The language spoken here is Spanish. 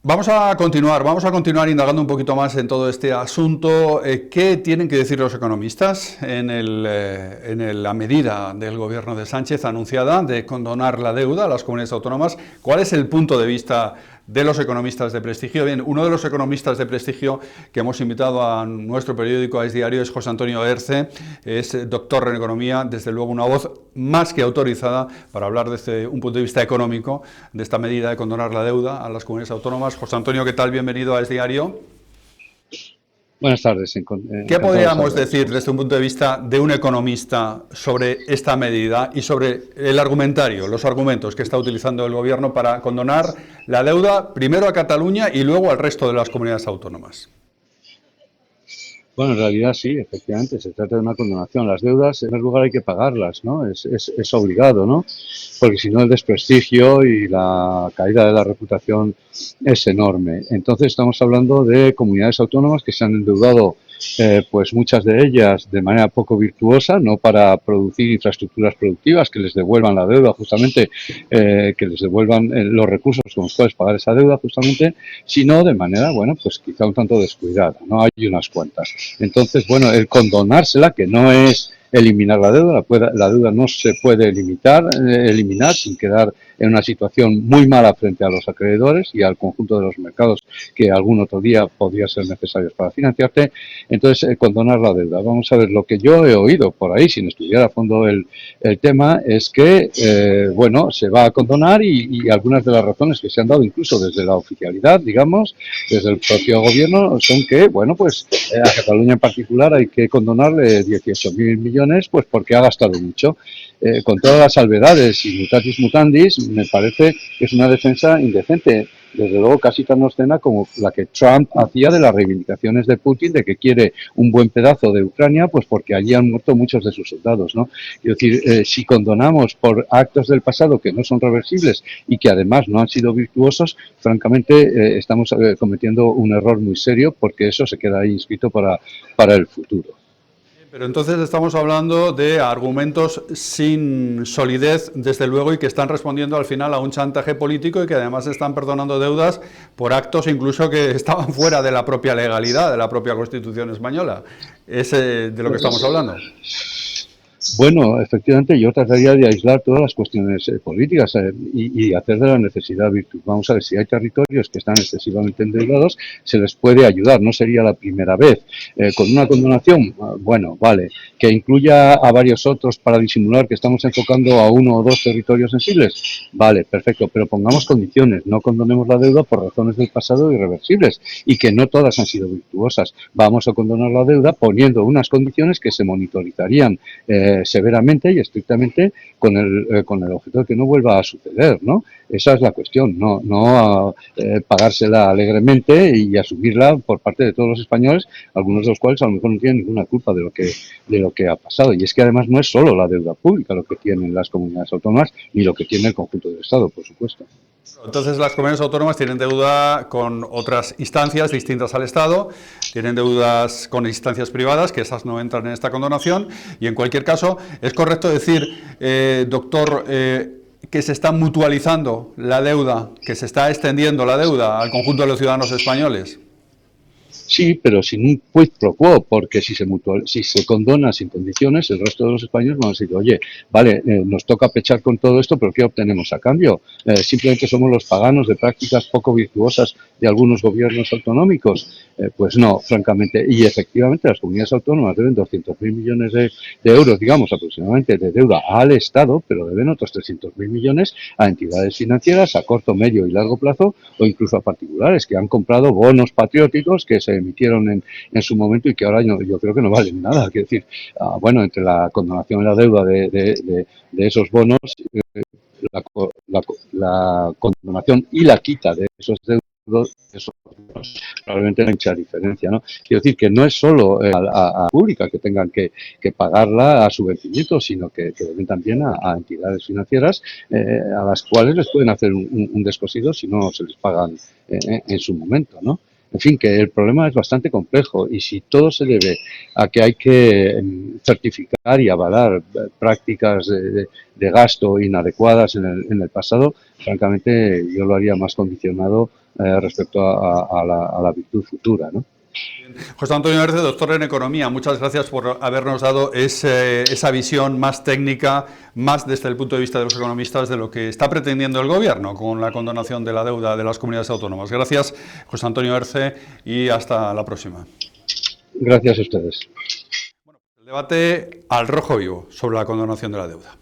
Vamos a continuar indagando un poquito más en todo este asunto. ¿Qué tienen que decir los economistas en la medida del gobierno de Sánchez anunciada de condonar la deuda a las comunidades autónomas? ¿Cuál es el punto de vista de los economistas de prestigio? Bien, uno de los economistas de prestigio que hemos invitado a nuestro periódico, a Es Diario, es José Antonio Erce, es doctor en economía, desde luego una voz más que autorizada para hablar desde un punto de vista económico de esta medida de condonar la deuda a las comunidades autónomas. José Antonio, ¿qué tal? Bienvenido a Es Diario. Buenas tardes. ¿Qué Encantado de podríamos saludar. decir desde un punto de vista de un economista sobre esta medida y sobre el argumentario, los argumentos que está utilizando el gobierno para condonar la deuda primero a Cataluña y luego al resto de las comunidades autónomas? Bueno, en realidad sí, efectivamente, se trata de una condonación. Las deudas, en primer lugar, hay que pagarlas, ¿no? Es obligado, ¿no? Porque si no, el desprestigio y la caída de la reputación es enorme. Entonces, estamos hablando de comunidades autónomas que se han endeudado, pues muchas de ellas de manera poco virtuosa, no para producir infraestructuras productivas que les devuelvan la deuda, justamente, que les devuelvan los recursos con los cuales pagar esa deuda, justamente, sino de manera, bueno, pues quizá un tanto descuidada, ¿no? Hay unas cuantas. Entonces, bueno, el condonársela, que no es eliminar la deuda, la deuda no se puede eliminar sin quedar en una situación muy mala frente a los acreedores y al conjunto de los mercados que algún otro día podría ser necesarios para financiarte. Entonces, condonar la deuda. Vamos a ver, lo que yo he oído por ahí, sin estudiar a fondo el tema, es que, bueno, se va a condonar y algunas de las razones que se han dado incluso desde la oficialidad, digamos, desde el propio gobierno, son que, bueno, pues a Cataluña en particular hay que condonarle 18.000 millones, pues porque ha gastado mucho. Con todas las salvedades y mutatis mutandis, me parece que es una defensa indecente. Desde luego, casi tan obscena como la que Trump hacía de las reivindicaciones de Putin de que quiere un buen pedazo de Ucrania, pues porque allí han muerto muchos de sus soldados, ¿no? Es decir, si condonamos por actos del pasado que no son reversibles y que además no han sido virtuosos, francamente estamos cometiendo un error muy serio porque eso se queda ahí inscrito para el futuro. Pero entonces estamos hablando de argumentos sin solidez, desde luego, y que están respondiendo al final a un chantaje político y que además están perdonando deudas por actos incluso que estaban fuera de la propia legalidad, de la propia Constitución española. Es de lo que estamos hablando. Bueno, efectivamente, yo trataría de aislar todas las cuestiones políticas y hacer de la necesidad virtud. Vamos a ver, si hay territorios que están excesivamente endeudados, se les puede ayudar, no sería la primera vez. Con una condonación, bueno, vale, que incluya a varios otros para disimular que estamos enfocando a uno o dos territorios sensibles, vale, perfecto, pero pongamos condiciones, no condonemos la deuda por razones del pasado irreversibles y que no todas han sido virtuosas. Vamos a condonar la deuda poniendo unas condiciones que se monitorizarían severamente y estrictamente con el objeto de que no vuelva a suceder, ¿no? Esa es la cuestión, no pagársela alegremente y asumirla por parte de todos los españoles, algunos de los cuales a lo mejor no tienen ninguna culpa de lo que ha pasado. Y es que además no es solo la deuda pública lo que tienen las comunidades autónomas ni lo que tiene el conjunto del Estado, por supuesto. Entonces las comunidades autónomas tienen deuda con otras instancias distintas al Estado, tienen deudas con instancias privadas, que esas no entran en esta condonación, y en cualquier caso, ¿es correcto decir, doctor, que se está mutualizando la deuda, que se está extendiendo la deuda al conjunto de los ciudadanos españoles? Sí, pero sin un quid pro quo, porque si se condona sin condiciones, el resto de los españoles van a decir, oye, vale, nos toca pechar con todo esto, pero ¿qué obtenemos a cambio? Simplemente somos los paganos de prácticas poco virtuosas de algunos gobiernos autonómicos. Pues no, francamente. Y efectivamente las comunidades autónomas deben 200.000 millones de euros, digamos, aproximadamente, de deuda al Estado, pero deben otros 300.000 millones a entidades financieras a corto, medio y largo plazo, o incluso a particulares que han comprado bonos patrióticos que se emitieron en su momento y que ahora yo creo que no valen nada. Quiero decir, bueno, entre la condonación y la deuda de esos bonos, la, la condonación y la quita de esos deudos, eso probablemente no hay mucha diferencia, ¿no? Quiero decir que no es solo a pública que tengan que pagarla a su vencimiento, sino que deben también a entidades financieras a las cuales les pueden hacer un descosido si no se les pagan en su momento, ¿no? En fin, que el problema es bastante complejo y si todo se debe a que hay que certificar y avalar prácticas de gasto inadecuadas en el pasado, francamente yo lo haría más condicionado respecto a la virtud futura, ¿no? José Antonio Erce, doctor en Economía, muchas gracias por habernos dado esa visión más técnica, más desde el punto de vista de los economistas, de lo que está pretendiendo el Gobierno con la condonación de la deuda de las comunidades autónomas. Gracias, José Antonio Erce, y hasta la próxima. Gracias a ustedes. El debate al rojo vivo sobre la condonación de la deuda.